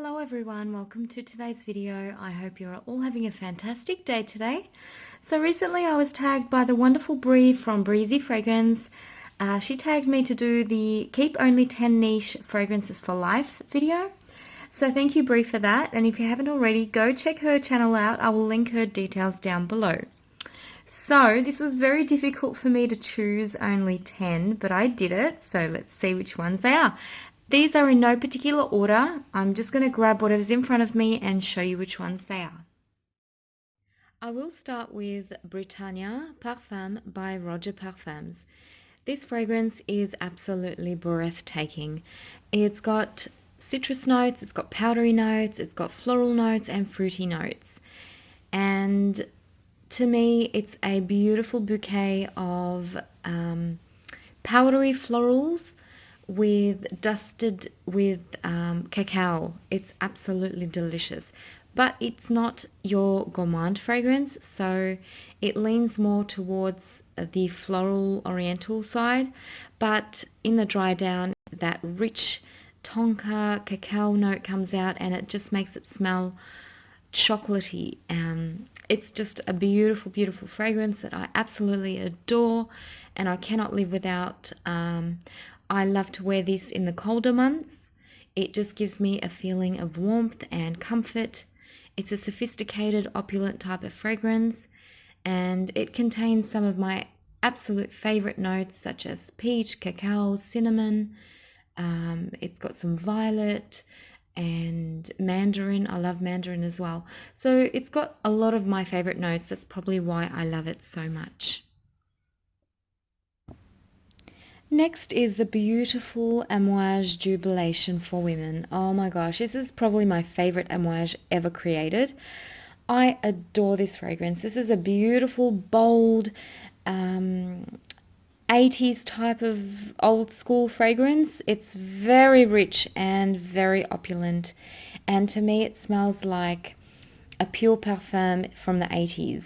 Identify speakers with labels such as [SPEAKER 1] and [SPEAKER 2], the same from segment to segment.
[SPEAKER 1] Hello everyone, welcome to today's video. I hope you're all having a fantastic day today. So recently I was tagged by the wonderful Bree from Briezy Fragrance. She tagged me to do the Keep Only 10 Niche Fragrances for Life video. So thank you Bree for that, and if you haven't already, go check her channel out. I will link her details down below. So this was very difficult for me to choose only 10, but I did it, so let's see which ones they are. These are in no particular order. I'm just going to grab whatever's in front of me and show you which ones they are. I will start with Britannia Puffs by Roger Parfums. This fragrance is absolutely breathtaking. It's got citrus notes, it's got powdery notes, it's got floral notes and fruity notes. And to me, it's a beautiful bouquet of powdery florals dusted with cacao. It's absolutely delicious, but it's not your gourmand fragrance, so it leans more towards the floral oriental side, but in the dry down that rich tonka cacao note comes out and it just makes it smell chocolatey. It's just a beautiful, beautiful fragrance that I absolutely adore and I cannot live without. I love to wear this in the colder months. It just gives me a feeling of warmth and comfort. It's a sophisticated, opulent type of fragrance, and it contains some of my absolute favorite notes such as peach, cacao, cinnamon. It's got some violet and mandarin. I love mandarin as well. So it's got a lot of my favorite notes. That's probably why I love it so much. Next is the beautiful Andwaage Jubilation for women. Oh my gosh, this is probably my favorite Andwaage ever created. I adore this fragrance. This is a beautiful, bold, 80s type of old school fragrance. It's very rich and very opulent, and to me it smells like a pure parfum from the 80s.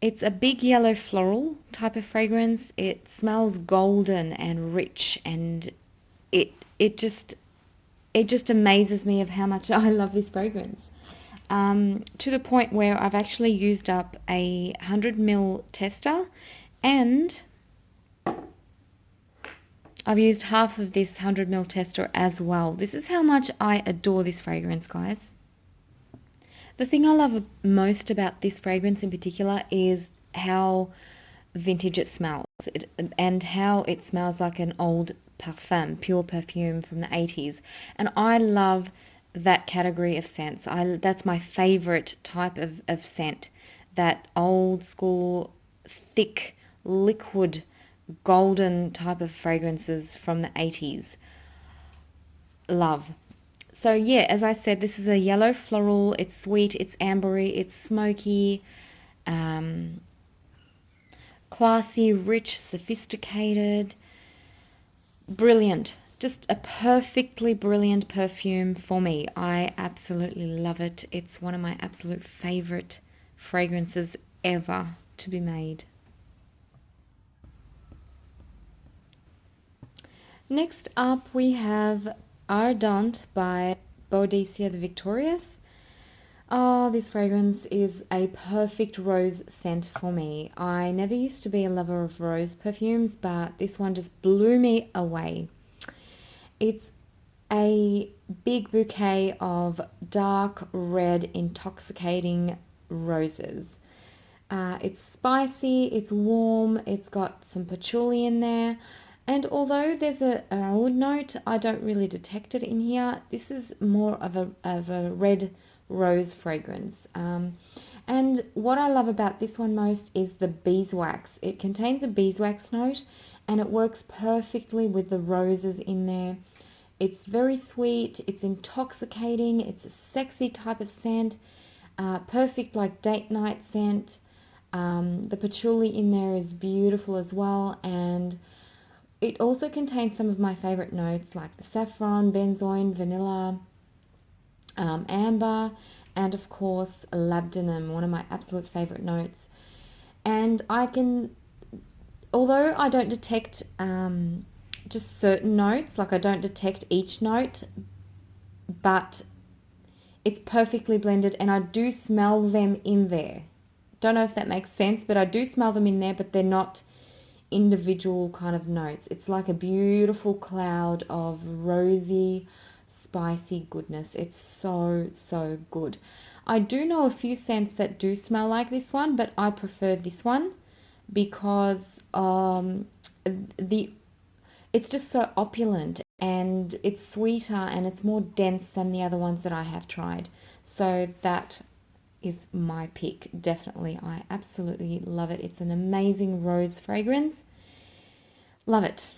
[SPEAKER 1] It's a big yellow floral type of fragrance. It smells golden and rich, and it just amazes me of how much I love this fragrance. To the point where I've actually used up a 100ml tester, and I've used half of this 100ml tester as well. This is how much I adore this fragrance, guys. The thing I love most about this fragrance in particular is how vintage it smells, and how it smells like an old parfum, pure perfume from the 80s. And I love that category of scents. That's my favorite type of scent, that old school, thick, liquid, golden type of fragrances from the 80s. Love. So yeah, as I said, this is a yellow floral. It's sweet, it's ambery, it's smoky, classy, rich, sophisticated, brilliant. Just a perfectly brilliant perfume for me. I absolutely love it. It's one of my absolute favorite fragrances ever to be made. Next up we have Ardent by Boadicea The Victorious. Oh, this fragrance is a perfect rose scent for me. I never used to be a lover of rose perfumes, but this one just blew me away. It's a big bouquet of dark red, intoxicating roses. It's spicy, it's warm, it's got some patchouli in there. And although there's an oud note, I don't really detect it in here. This is more of a red rose fragrance. And what I love about this one most is the beeswax. It contains a beeswax note and it works perfectly with the roses in there. It's very sweet, it's intoxicating, it's a sexy type of scent, perfect like date night scent. The patchouli in there is beautiful as well, and it also contains some of my favorite notes like the saffron, benzoin, vanilla, amber, and of course labdanum, one of my absolute favorite notes. And although I don't detect just certain notes, like I don't detect each note, but it's perfectly blended, and I do smell them in there. Don't know if that makes sense, but I do smell them in there, but they're not individual kind of notes. It's like a beautiful cloud of rosy, spicy goodness. It's so, so good. I do know a few scents that do smell like this one, but I prefer this one because the it's just so opulent, and it's sweeter, and it's more dense than the other ones that I have tried. So that is my pick, definitely. I absolutely love it. It's an amazing rose fragrance. Love it.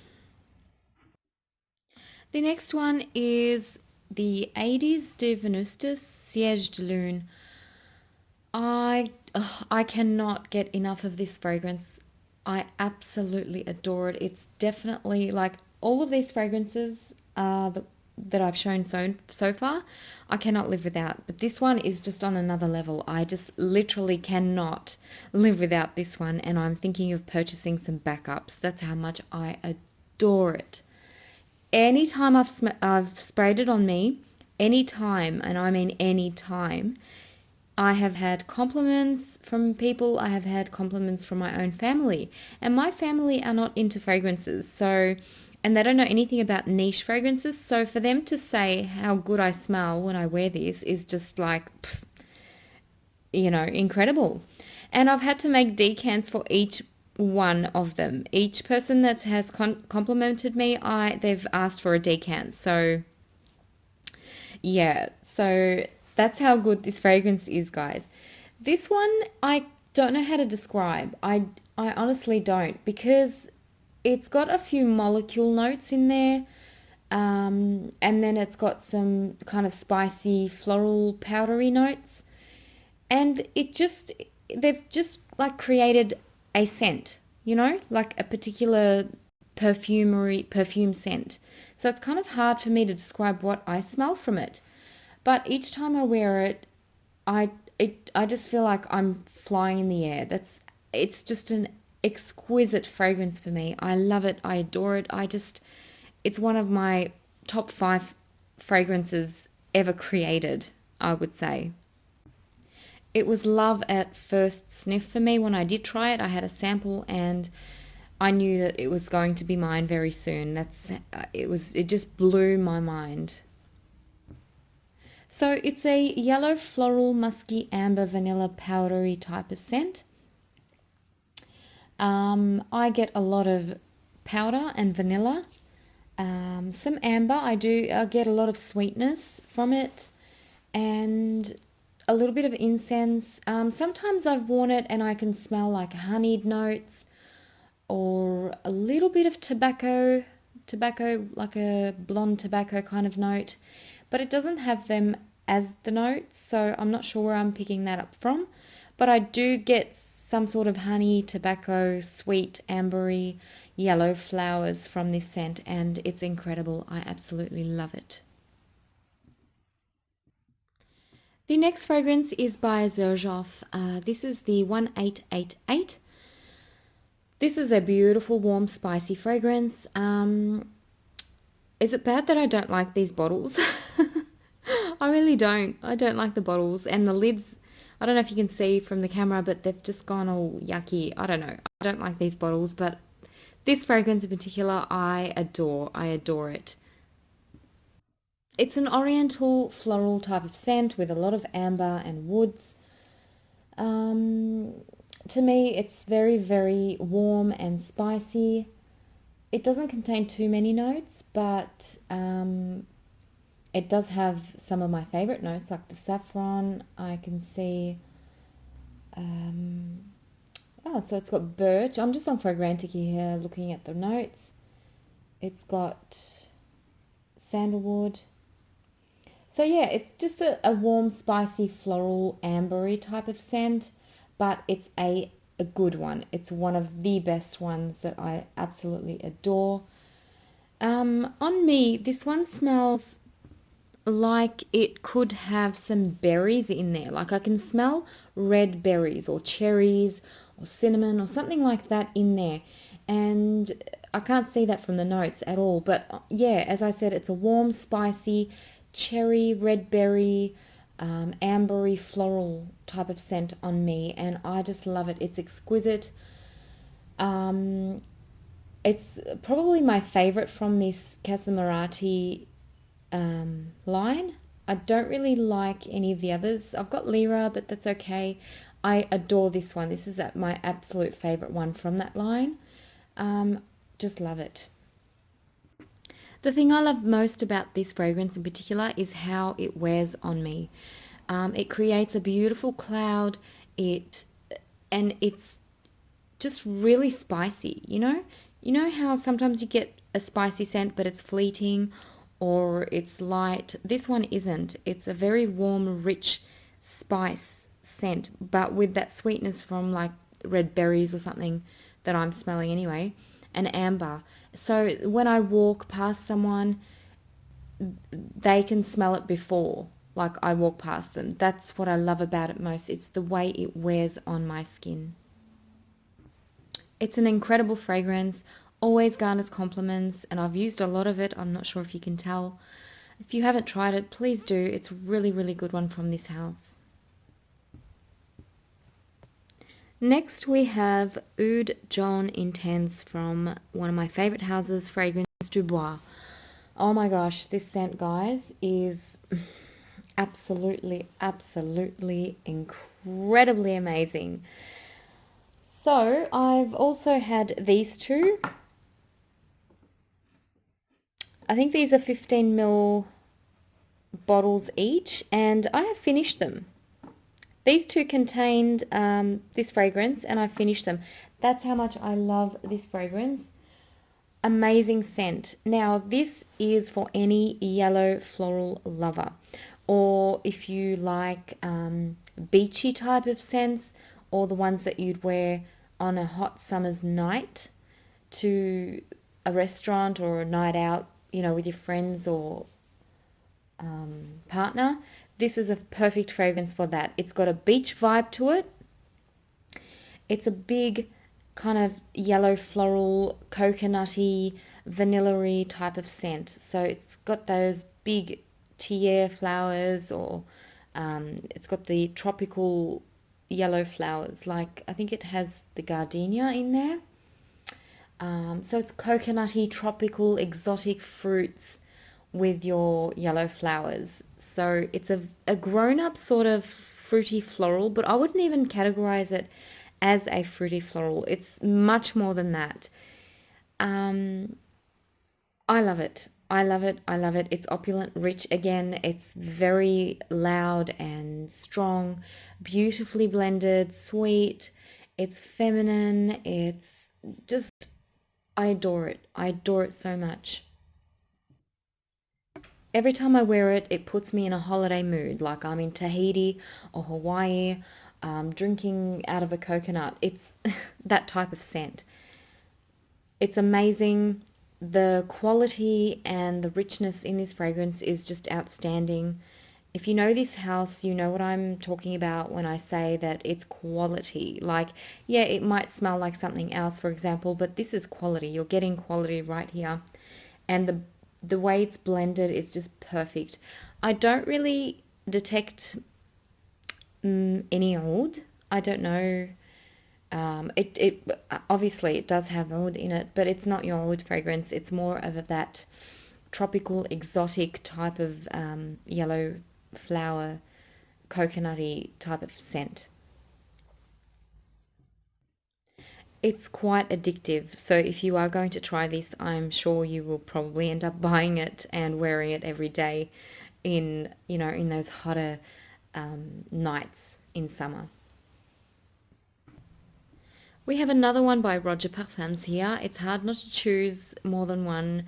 [SPEAKER 1] The next one is the Estes de Venustus Siège de Lune. I cannot get enough of this fragrance. I absolutely adore it. It's definitely like all of these fragrances that I've shown so far, I cannot live without. But this one is just on another level. I just literally cannot live without this one, and I'm thinking of purchasing some backups. That's how much I adore it. Anytime I've sprayed it on me, anytime, and I mean any time, I have had compliments from people. I have had compliments from my own family, and my family are not into fragrances, so, and they don't know anything about niche fragrances. So for them to say how good I smell when I wear this is just like, incredible. And I've had to make decants for each one of them. Each person that has complimented me, they've asked for a decant. So yeah, so that's how good this fragrance is, guys. This one, I don't know how to describe. I honestly don't, because it's got a few molecule notes in there. And then it's got some kind of spicy, floral, powdery notes. And they've just like created a scent, like a particular perfume scent. So it's kind of hard for me to describe what I smell from it. But each time I wear it, I just feel like I'm flying in the air. It's just an exquisite fragrance for me. I love it. I adore it. It's one of my top 5 fragrances ever created, I would say. It was love at first sniff for me when I did try it. I had a sample, and I knew that it was going to be mine very soon. It just blew my mind. So it's a yellow floral, musky, amber, vanilla, powdery type of scent. I get a lot of powder and vanilla, some amber. I get a lot of sweetness from it, and a little bit of incense. Sometimes I've worn it and I can smell like honeyed notes, or a little bit of tobacco, like a blonde tobacco kind of note, but it doesn't have them as the notes, so I'm not sure where I'm picking that up from. But I do get some sort of honey, tobacco, sweet, ambery, yellow flowers from this scent, and it's incredible. I absolutely love it. The next fragrance is by Xerjoff. This is the 1888. This is a beautiful, warm, spicy fragrance. Is it bad that I don't like these bottles? I really don't. I don't like the bottles, and the lids, I don't know if you can see from the camera, but they've just gone all yucky. I don't know. I don't like these bottles, but this fragrance in particular, I adore. I adore it. It's an oriental floral type of scent with a lot of amber and woods. Um, to me, it's very, very warm and spicy. It doesn't contain too many notes, but it does have some of my favorite notes, like the saffron. I can see, so it's got birch. I'm just on Fragrantica here looking at the notes. It's got sandalwood. So yeah, it's just a warm, spicy, floral, ambery type of scent, but it's a good one. It's one of the best ones that I absolutely adore. On me, this one smells like it could have some berries in there. Like I can smell red berries or cherries or cinnamon or something like that in there. And I can't see that from the notes at all. But yeah, as I said, it's a warm, spicy, cherry, red berry, ambery floral type of scent on me, and I just love it. It's exquisite. It's probably my favorite from this Arathi line. I don't really like any of the others. I've got Lyra, but that's okay. I adore this one. This is my absolute favorite one from that line. Just love it. The thing I love most about this fragrance in particular is how it wears on me. It creates a beautiful cloud. And it's just really spicy, you know? You know how sometimes you get a spicy scent but it's fleeting or it's light? This one isn't. It's a very warm, rich spice scent, but with that sweetness from like red berries or something that I'm smelling anyway, and amber. So when I walk past someone, they can smell it before, like I walk past them. That's what I love about it most. It's the way it wears on my skin. It's an incredible fragrance, always garners compliments, and I've used a lot of it. I'm not sure if you can tell. If you haven't tried it, please do. It's a really, really good one from this house. Next we have Oud Bois Intense from one of my favorite houses, Fragrance du Bois. Oh my gosh, this scent, guys, is absolutely, absolutely incredibly amazing. So I've also had these two. I think these are 15 ml bottles each, and I have finished them. These two contained this fragrance, and I finished them. That's how much I love this fragrance. Amazing scent. Now, this is for any yellow floral lover, or if you like beachy type of scents, or the ones that you'd wear on a hot summer's night to a restaurant or a night out, you know, with your friends or partner. This is a perfect fragrance for that. It's got a beach vibe to it. It's a big kind of yellow floral, coconutty, vanilla-y type of scent. So it's got those big tiare flowers, or it's got the tropical yellow flowers. Like, I think it has the gardenia in there. So it's coconutty, tropical, exotic fruits with your yellow flowers. So it's a grown-up sort of fruity floral, but I wouldn't even categorize it as a fruity floral. It's much more than that. I love it. I love it. I love it. It's opulent, rich. Again, it's very loud and strong, beautifully blended, sweet. It's feminine. It's just, I adore it. I adore it so much. Every time I wear it, it puts me in a holiday mood, like I'm in Tahiti or Hawaii, drinking out of a coconut. It's that type of scent. It's amazing. The quality and the richness in this fragrance is just outstanding. If you know this house, you know what I'm talking about when I say that it's quality. Like, yeah, it might smell like something else, for example, but this is quality. You're getting quality right here. And the way it's blended is just perfect. I don't really detect any oud. I don't know. It obviously it does have oud in it, but it's not your oud fragrance. It's more of that tropical, exotic type of yellow flower, coconutty type of scent. It's quite addictive, so if you are going to try this, I'm sure you will probably end up buying it and wearing it every day in, you know, in those hotter nights in summer. We have another one by Roger Parfums here. It's hard not to choose more than one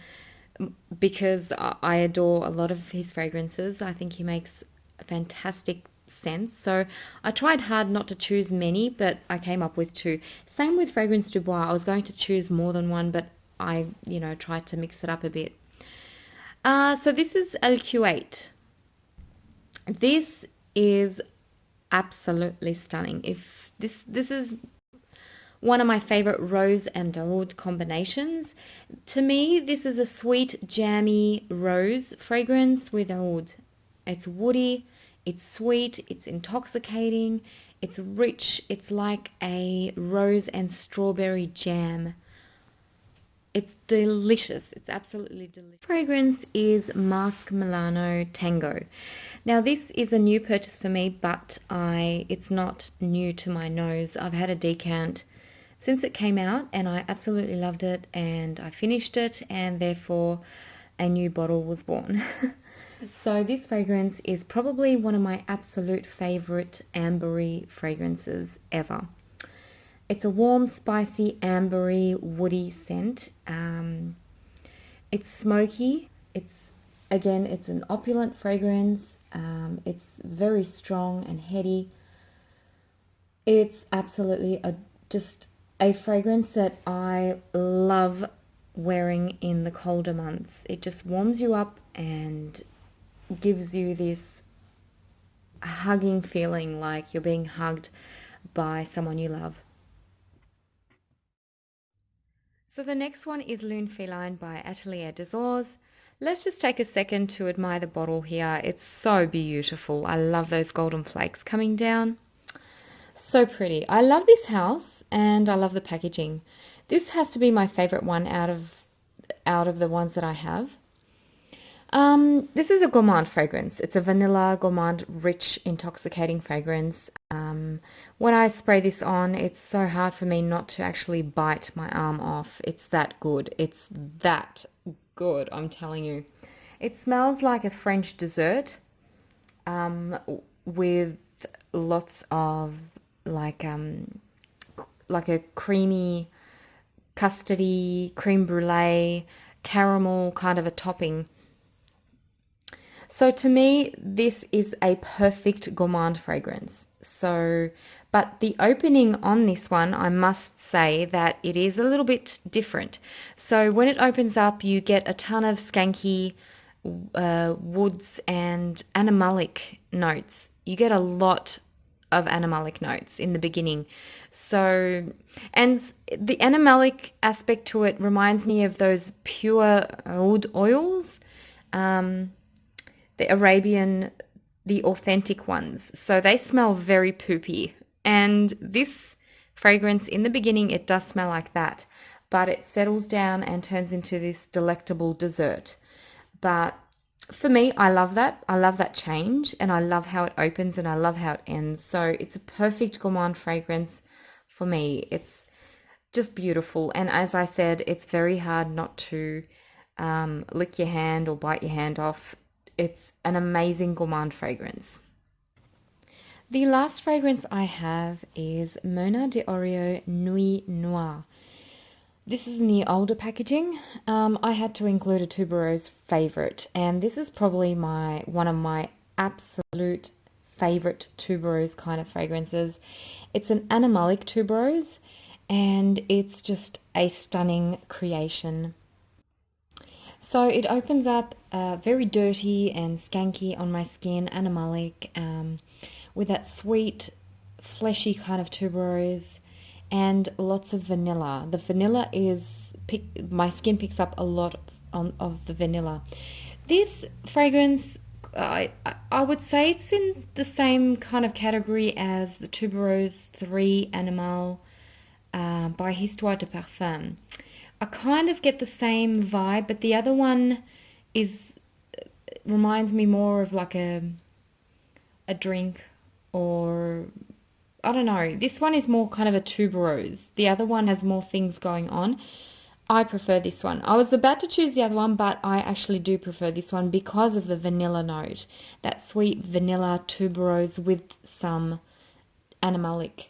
[SPEAKER 1] because I adore a lot of his fragrances. I think he makes a fantastic scents. So I tried hard not to choose many, but I came up with two. Same with Fragrance du Bois. I was going to choose more than one, but I, you know, tried to mix it up a bit. So this is LQ8. This is absolutely stunning. If this is one of my favorite rose and oud combinations. To me, this is a sweet, jammy rose fragrance with oud. It's woody, it's sweet, it's intoxicating, it's rich, it's like a rose and strawberry jam. It's delicious. It's absolutely delicious. Fragrance is Mask Milano Tango. Now this is a new purchase for me, but it's not new to my nose. I've had a decant since it came out and I absolutely loved it, and I finished it, and therefore a new bottle was born. So this fragrance is probably one of my absolute favorite ambery fragrances ever. It's a warm, spicy, ambery, woody scent. It's smoky. It's an opulent fragrance. It's very strong and heady. It's absolutely just a fragrance that I love wearing in the colder months. It just warms you up and gives you this hugging feeling, like you're being hugged by someone you love. So the next one is Loon Feline by Atelier des Ors. Let's just take a second to admire the bottle here. It's so beautiful. I love those golden flakes coming down. So pretty. I love this house and I love the packaging. This has to be my favorite one out of the ones that I have. This is a gourmand fragrance. It's a vanilla, gourmand, rich, intoxicating fragrance. When I spray this on, it's so hard for me not to actually bite my arm off. It's that good. It's that good, I'm telling you. It smells like a French dessert, with lots of like a creamy, custardy, creme brulee, caramel kind of a topping. So to me, this is a perfect gourmand fragrance. But the opening on this one, I must say that it is a little bit different. So when it opens up, you get a ton of skanky woods and animalic notes. You get a lot of animalic notes in the beginning. So, and the animalic aspect to it reminds me of those pure oud oils. The Arabian, the authentic ones. So they smell very poopy. And this fragrance, in the beginning, it does smell like that. But it settles down and turns into this delectable dessert. But for me, I love that. I love that change. And I love how it opens and I love how it ends. So it's a perfect gourmand fragrance for me. It's just beautiful. And as I said, it's very hard not to lick your hand or bite your hand off. It's an amazing gourmand fragrance. The last fragrance I have is Mona Diorio Nuit Noire. This is in the older packaging. I had to include a tuberose favorite, and this is probably one of my absolute favorite tuberose kind of fragrances. It's an animalic tuberose, and it's just a stunning creation. So it opens up very dirty and skanky on my skin, animalic, with that sweet, fleshy kind of tuberose and lots of vanilla. The vanilla my skin picks up a lot of the vanilla. This fragrance, I would say it's in the same kind of category as the Tuberose 3 Animal by Histoire de Parfum. I kind of get the same vibe, but the other one reminds me more of like a drink, or I don't know. This one is more kind of a tuberose. The other one has more things going on. I prefer this one. I was about to choose the other one, but I actually do prefer this one because of the vanilla note. That sweet vanilla tuberose with some animalic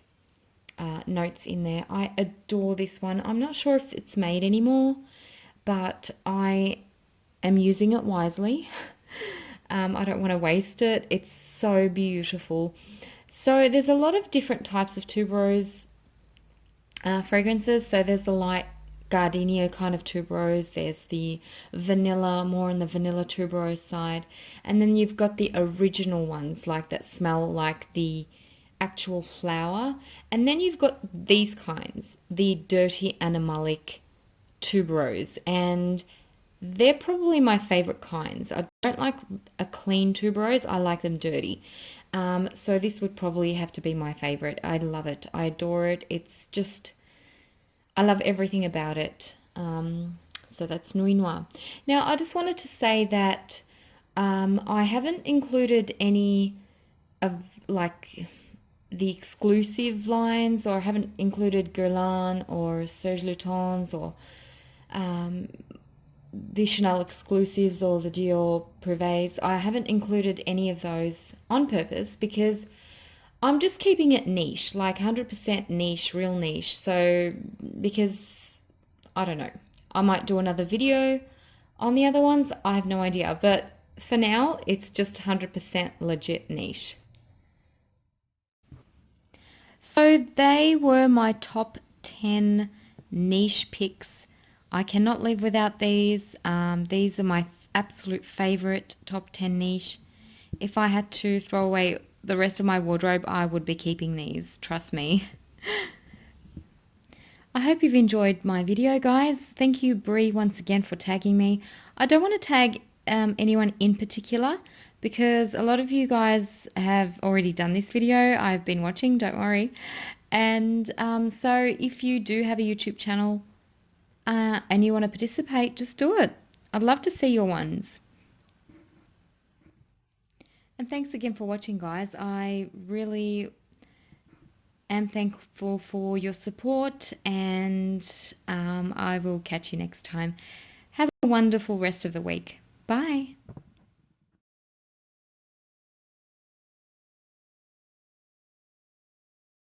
[SPEAKER 1] notes in there. I adore this one. I'm not sure if it's made anymore, but I am using it wisely. I don't want to waste it. It's so beautiful. So there's a lot of different types of tuberose fragrances. So there's the light gardenia kind of tuberose. There's the vanilla, more on the vanilla tuberose side. And then you've got the original ones, like that smell like the actual flower. And then you've got these kinds, the dirty animalic tuberose, and they're probably my favorite kinds. I don't like a clean tuberose, I like them dirty. So this would probably have to be my favorite. I love it. I adore it. It's just, I love everything about it. So that's Nuit Noir. Now, I just wanted to say that I haven't included any of like the exclusive lines, or I haven't included Guerlain or Serge Lutens or um, the Chanel exclusives or the Dior Privés. I haven't included any of those on purpose because I'm just keeping it niche, like 100% niche, real niche. So, because I don't know, I might do another video on the other ones. I have no idea, but for now, it's just 100% legit niche. So they were my top 10 niche picks. I cannot live without these. These are my absolute favorite top 10 niche. If I had to throw away the rest of my wardrobe, I would be keeping these. Trust me. I hope you've enjoyed my video, guys. Thank you, Brie, once again for tagging me. I don't want to tag anyone in particular because a lot of you guys have already done this video. I've been watching, don't worry. And so if you do have a YouTube channel and you want to participate, just do it. I'd love to see your ones. And thanks again for watching, guys. I really am thankful for your support, and I will catch you next time. Have a wonderful rest of the week. Bye.